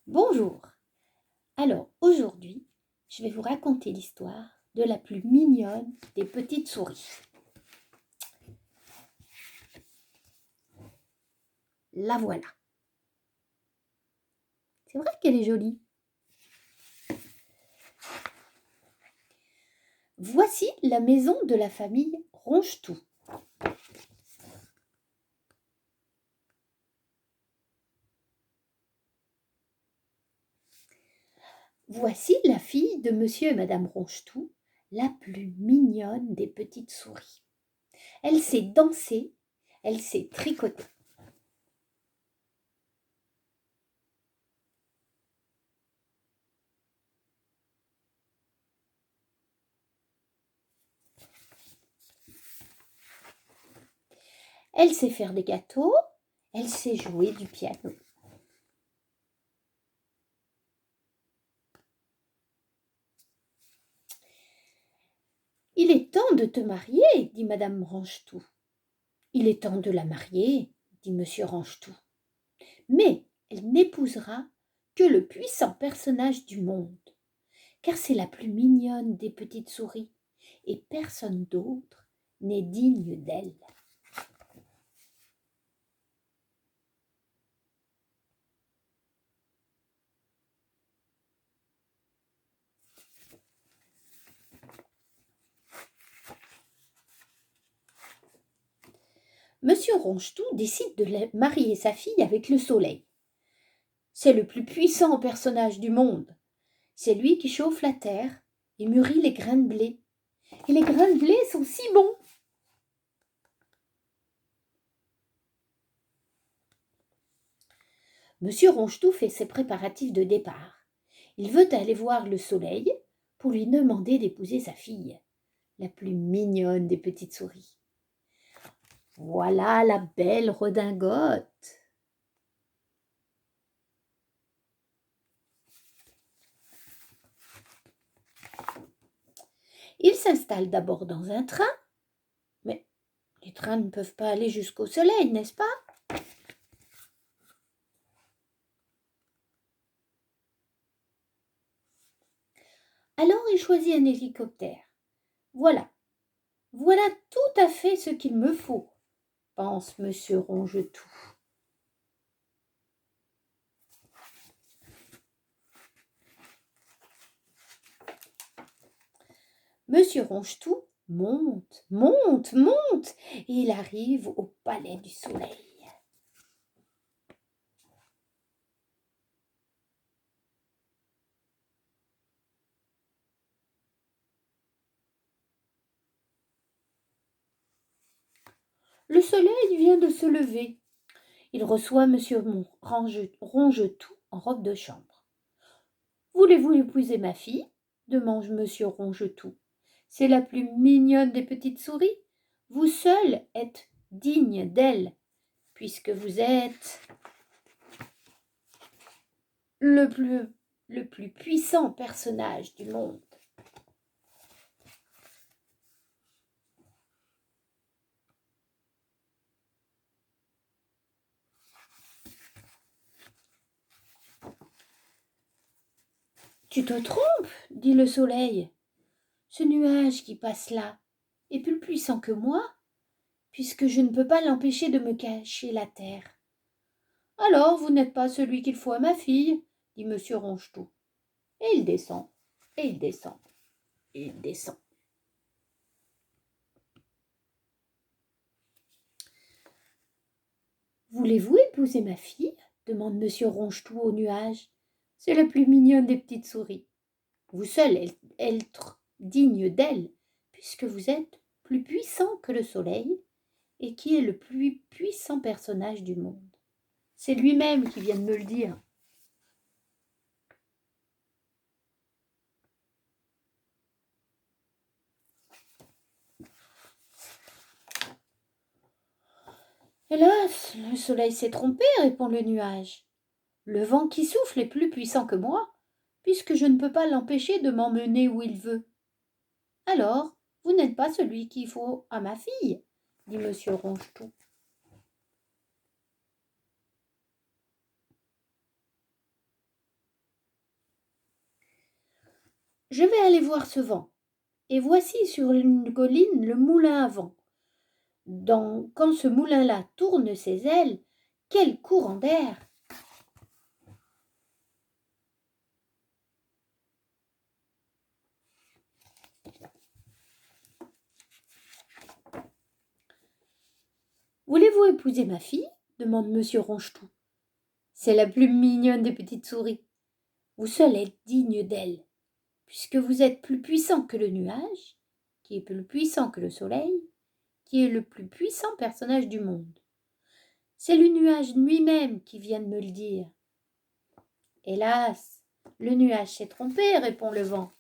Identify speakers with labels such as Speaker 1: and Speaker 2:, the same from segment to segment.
Speaker 1: Bonjour. Alors aujourd'hui, je vais vous raconter l'histoire de la plus mignonne des petites souris. La voilà. C'est vrai qu'elle est jolie. Voici la maison de la famille Ronchetou. Voici la fille de monsieur et madame Ronchetou, la plus mignonne des petites souris. Elle sait danser, elle sait tricoter. Elle sait faire des gâteaux, elle sait jouer du piano. Il est temps de te marier, dit madame Ronchetou. Il est temps de la marier, dit monsieur Ronchetou. Mais elle n'épousera que le puissant personnage du monde, car c'est la plus mignonne des petites souris, et personne d'autre n'est digne d'elle. Monsieur Ronchetou décide de marier sa fille avec le soleil. C'est le plus puissant personnage du monde. C'est lui qui chauffe la terre et mûrit les grains de blé. Et les grains de blé sont si bons. Monsieur Ronchetou fait ses préparatifs de départ. Il veut aller voir le soleil pour lui demander d'épouser sa fille, la plus mignonne des petites souris. Voilà la belle redingote. Il s'installe d'abord dans un train, mais les trains ne peuvent pas aller jusqu'au soleil, n'est-ce pas? Alors il choisit un hélicoptère. Voilà tout à fait ce qu'il me faut, pense monsieur Ronchetou. Monsieur Ronchetou monte, et il arrive au palais du soleil. Le soleil vient de se lever. Il reçoit monsieur Ronchetou en robe de chambre. Voulez-vous épouser ma fille demande monsieur Ronchetou. C'est la plus mignonne des petites souris. Vous seul êtes digne d'elle, puisque vous êtes le plus puissant personnage du monde. Tu te trompes, dit le soleil. Ce nuage qui passe là est plus puissant que moi, puisque je ne peux pas l'empêcher de me cacher la terre. Alors vous n'êtes pas celui qu'il faut à ma fille, dit monsieur Ronchetou. Et il descend, et il descend, et il descend. Voulez-vous épouser ma fille demande monsieur Ronchetou au nuage. C'est la plus mignonne des petites souris. Vous seul êtes digne d'elle, puisque vous êtes plus puissant que le soleil, et qui est le plus puissant personnage du monde. C'est lui-même qui vient de me le dire. Hélas, le soleil s'est trompé, répond le nuage. Le vent qui souffle est plus puissant que moi, puisque je ne peux pas l'empêcher de m'emmener où il veut. Alors, vous n'êtes pas celui qu'il faut à ma fille, dit monsieur Ronchetou. Je vais aller voir ce vent. Et voici sur une colline le moulin à vent. Quand ce moulin-là tourne ses ailes, quel courant d'air! Voulez-vous épouser ma fille? Demande monsieur Ronchetou. C'est la plus mignonne des petites souris. Vous seul êtes digne d'elle, puisque vous êtes plus puissant que le nuage, qui est plus puissant que le soleil, qui est le plus puissant personnage du monde. C'est le nuage lui-même qui vient de me le dire. Hélas, le nuage s'est trompé, répond le vent.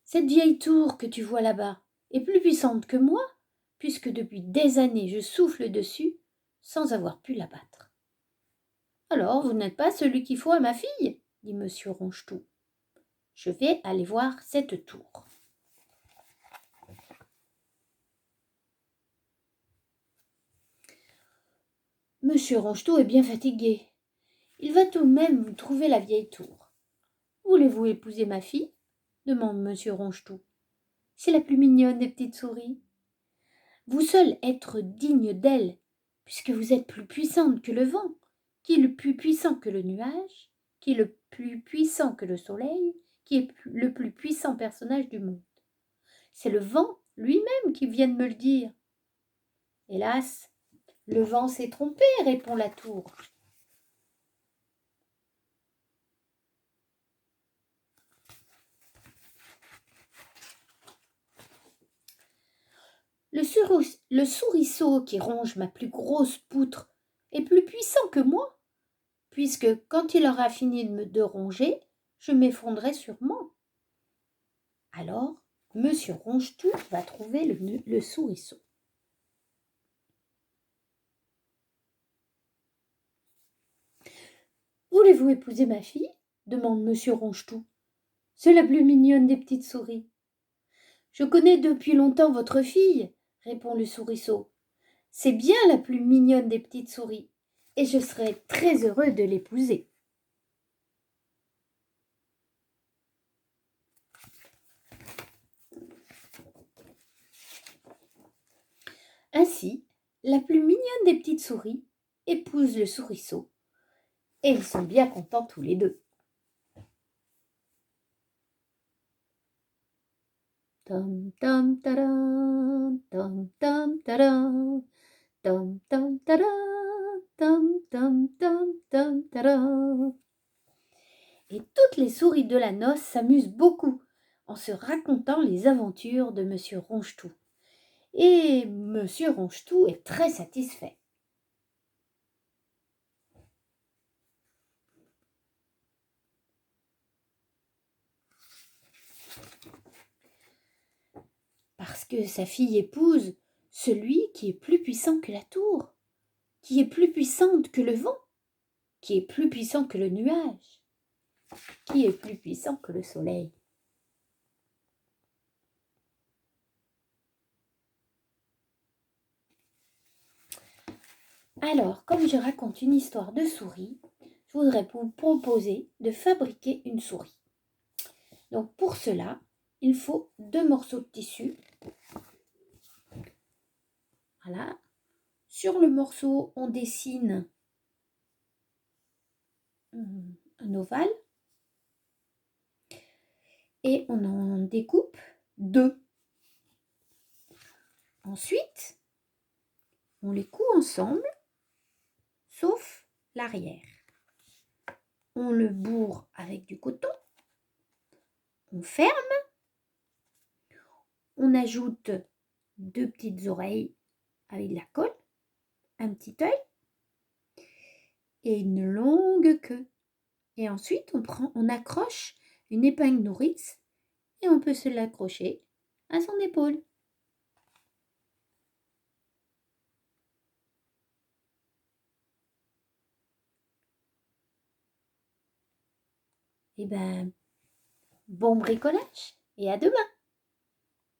Speaker 1: Cette vieille tour que tu vois là-bas est plus puissante que moi, puisque depuis des années je souffle dessus sans avoir pu l'abattre. Alors vous n'êtes pas celui qu'il faut à ma fille, dit monsieur Ronchetou. Je vais aller voir cette tour. Monsieur Ronchetou est bien fatigué. Il va tout de même trouver la vieille tour. Voulez-vous épouser ma fille? Demande monsieur Ronchetou. C'est la plus mignonne des petites souris. Vous seul être digne d'elle, puisque vous êtes plus puissante que le vent, qui est le plus puissant que le nuage, qui est le plus puissant que le soleil, qui est le plus puissant personnage du monde. C'est le vent lui-même qui vient de me le dire. Hélas, le vent s'est trompé, répond la tour. Le souriceau qui ronge ma plus grosse poutre est plus puissant que moi, puisque quand il aura fini de ronger, je m'effondrerai sûrement. Alors, monsieur Ronchetou va trouver le souriceau. Voulez-vous épouser ma fille? Demande monsieur Ronchetou. C'est la plus mignonne des petites souris. Je connais depuis longtemps votre fille, répond le souriceau. C'est bien la plus mignonne des petites souris, et je serai très heureux de l'épouser. Ainsi, la plus mignonne des petites souris épouse le souriceau, et ils sont bien contents tous les deux. Tom tom taram, tom tom taram, tom tom taram, tom tom tom tom taram. Et toutes les souris de la noce s'amusent beaucoup en se racontant les aventures de monsieur Ronchetou. Et monsieur Ronchetou est très satisfait. Parce que sa fille épouse celui qui est plus puissant que la tour, qui est plus puissante que le vent, qui est plus puissant que le nuage, qui est plus puissant que le soleil. Alors, comme je raconte une histoire de souris, je voudrais vous proposer de fabriquer une souris. Donc pour cela, il faut 2 morceaux de tissu. Voilà. Sur le morceau, on dessine un ovale et on en découpe 2. Ensuite, on les coud ensemble, sauf l'arrière. On le bourre avec du coton, on ferme, on ajoute 2 petites oreilles avec de la colle, un petit œil et une longue queue. Et ensuite, on accroche une épingle nourrice et on peut se l'accrocher à son épaule. Eh ben, bon bricolage! et à demain.